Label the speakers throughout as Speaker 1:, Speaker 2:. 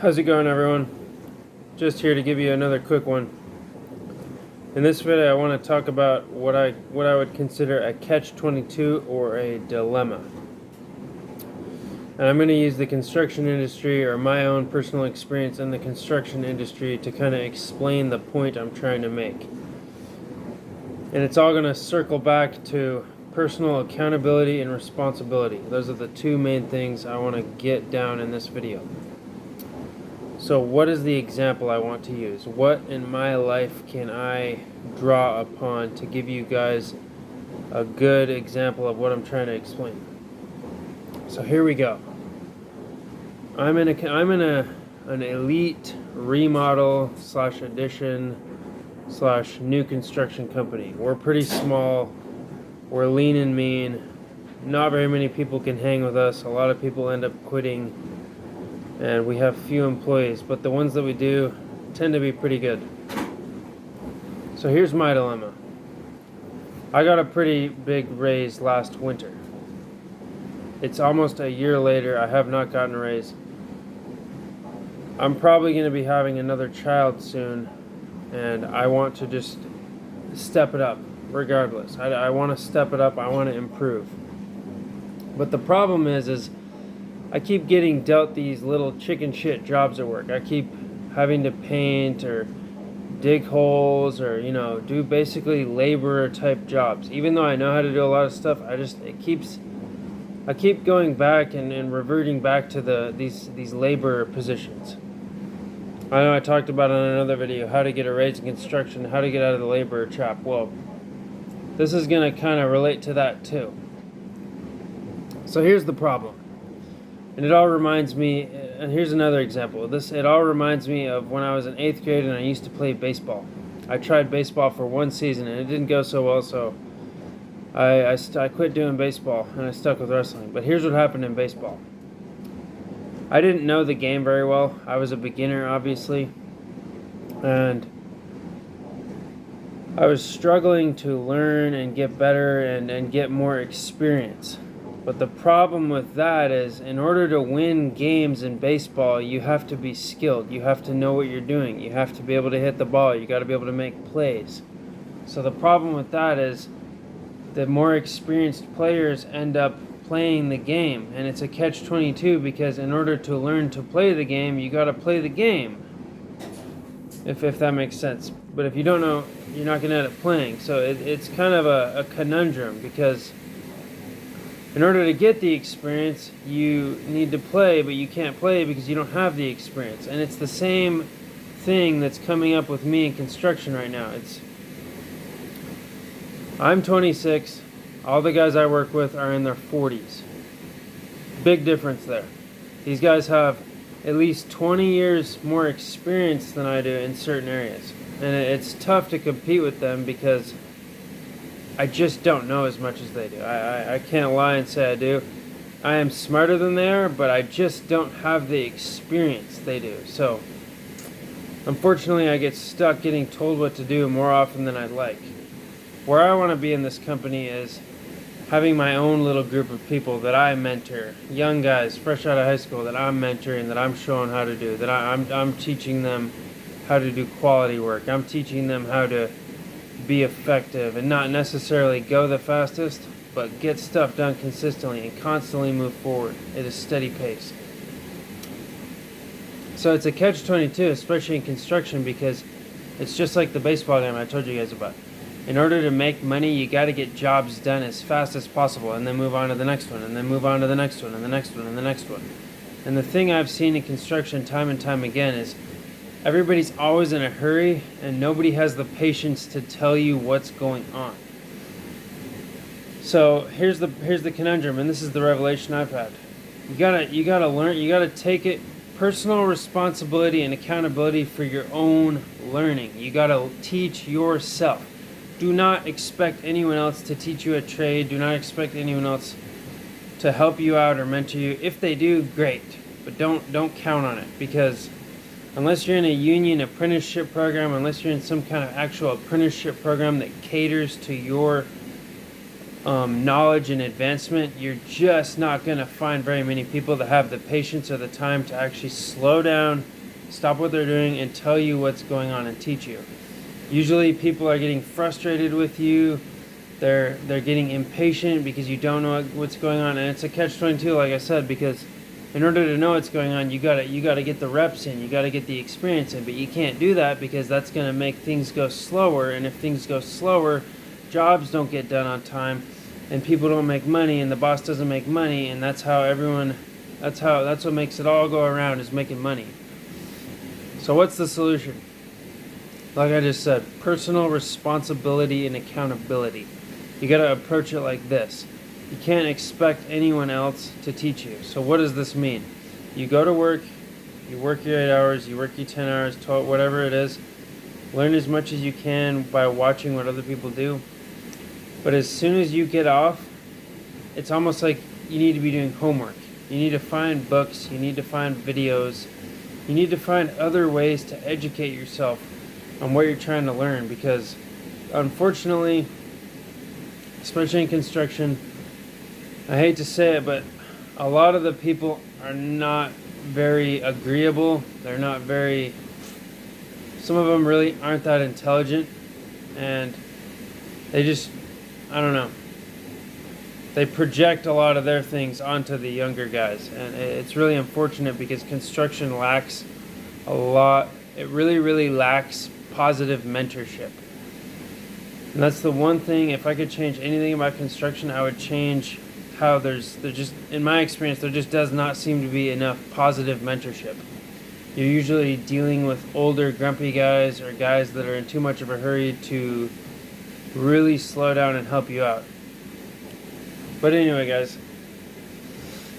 Speaker 1: How's it going, everyone? Just here to give you another quick one. In this video I want to talk about what I would consider a catch-22 or a dilemma. And I'm going to use the construction industry or my own personal experience in the construction industry to kind of explain the point I'm trying to make. And it's all going to circle back to personal accountability and responsibility. Those are the two main things I want to get down in this video. So what is the example I want to use? What in my life can I draw upon to give you guys a good example of what I'm trying to explain? So here we go. I'm in an elite remodel / addition / new construction company. We're pretty small. We're lean and mean. Not very many people can hang with us. A lot of people end up quitting. And we have few employees, but the ones that we do tend to be pretty good. So here's my dilemma. I got a pretty big raise last winter. It's almost a year later. I have not gotten a raise. I'm probably going to be having another child soon, and I want to just step it up regardless. I want to step it up. I want to improve. But the problem is I keep getting dealt these little chicken shit jobs at work. I keep having to paint or dig holes or, do basically laborer type jobs. Even though I know how to do a lot of stuff, I keep going back and reverting back to these laborer positions. I know I talked about in another video how to get a raise in construction, how to get out of the laborer trap. Well, this is going to kind of relate to that too. So here's the problem. And it all reminds me, and here's another example. It all reminds me of when I was in 8th grade and I used to play baseball. I tried baseball for one season and it didn't go so well, so I quit doing baseball and I stuck with wrestling. But here's what happened in baseball. I didn't know the game very well. I was a beginner, obviously, and I was struggling to learn and get better and get more experience. But the problem with that is, in order to win games in baseball, you have to be skilled. You have to know what you're doing. You have to be able to hit the ball. You got to be able to make plays. So the problem with that is the more experienced players end up playing the game. And it's a catch-22 because in order to learn to play the game, you got to play the game. If that makes sense. But if you don't know, you're not going to end up playing. So it's kind of a conundrum because in order to get the experience, you need to play, but you can't play because you don't have the experience. And it's the same thing that's coming up with me in construction right now. I'm 26. All the guys I work with are in their 40s. Big difference there. These guys have at least 20 years more experience than I do in certain areas. And it's tough to compete with them because I just don't know as much as they do. I can't lie and say I do. I am smarter than they are, but I just don't have the experience they do. So, unfortunately, I get stuck getting told what to do more often than I'd like. Where I want to be in this company is having my own little group of people that I mentor. Young guys, fresh out of high school, that I'm mentoring, that I'm showing how to do. That I'm teaching them how to do quality work. I'm teaching them how to be effective and not necessarily go the fastest, but get stuff done consistently and constantly move forward at a steady pace. So it's a catch-22, especially in construction, because it's just like the baseball game I told you guys about. In order to make money, you got to get jobs done as fast as possible and then move on to the next one and then move on to the next one and the next one and the next one. And the thing I've seen in construction time and time again is everybody's always in a hurry, and nobody has the patience to tell you what's going on. So here's the conundrum, and this is the revelation I've had. You gotta learn. You gotta take it personal responsibility and accountability for your own learning. You gotta teach yourself. Do not expect anyone else to teach you a trade. Do not expect anyone else to help you out or mentor you. If they do, great, but don't count on it, because unless you're in a union apprenticeship program, unless you're in some kind of actual apprenticeship program that caters to your knowledge and advancement, you're just not going to find very many people that have the patience or the time to actually slow down, stop what they're doing, and tell you what's going on and teach you. Usually people are getting frustrated with you. They're getting impatient because you don't know what's going on, and it's a catch-22, like I said, because in order to know what's going on, you gotta get the reps in, you gotta get the experience in, but you can't do that because that's gonna make things go slower, and if things go slower, jobs don't get done on time, and people don't make money, and the boss doesn't make money, and that's what makes it all go around, is making money. So what's the solution? Like I just said, personal responsibility and accountability. You got to approach it like this. You can't expect anyone else to teach you. So what does this mean? You go to work, you work your 8 hours, you work your 10 hours, 12, whatever it is. Learn as much as you can by watching what other people do. But as soon as you get off, it's almost like you need to be doing homework. You need to find books, you need to find videos, you need to find other ways to educate yourself on what you're trying to learn, because unfortunately, especially in construction, I hate to say it, but a lot of the people are not very agreeable. They're not very, some of them really aren't that intelligent, and they just, I don't know, they project a lot of their things onto the younger guys, and it's really unfortunate because construction lacks a lot. It really lacks positive mentorship. And that's the one thing, if I could change anything about construction, I would change how there's just, in my experience, there just does not seem to be enough positive mentorship. You're usually dealing with older, grumpy guys, or guys that are in too much of a hurry to really slow down and help you out. But anyway, guys,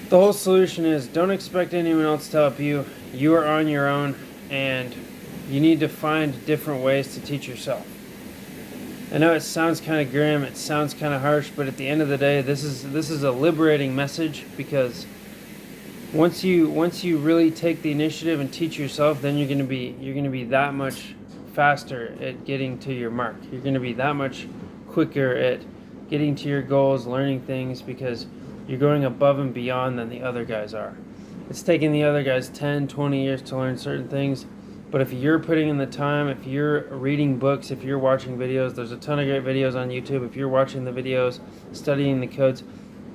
Speaker 1: the whole solution is don't expect anyone else to help you. You are on your own, and you need to find different ways to teach yourself. I know it sounds kind of grim, it sounds kind of harsh, but at the end of the day, this is a liberating message, because once you really take the initiative and teach yourself, then you're gonna be that much faster at getting to your mark. You're gonna be that much quicker at getting to your goals, learning things, because you're going above and beyond than the other guys are. It's taking the other guys 10, 20 years to learn certain things. But if you're putting in the time, if you're reading books, if you're watching videos, there's a ton of great videos on YouTube. If you're watching the videos, studying the codes,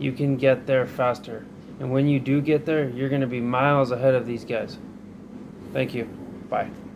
Speaker 1: you can get there faster. And when you do get there, you're going to be miles ahead of these guys. Thank you. Bye.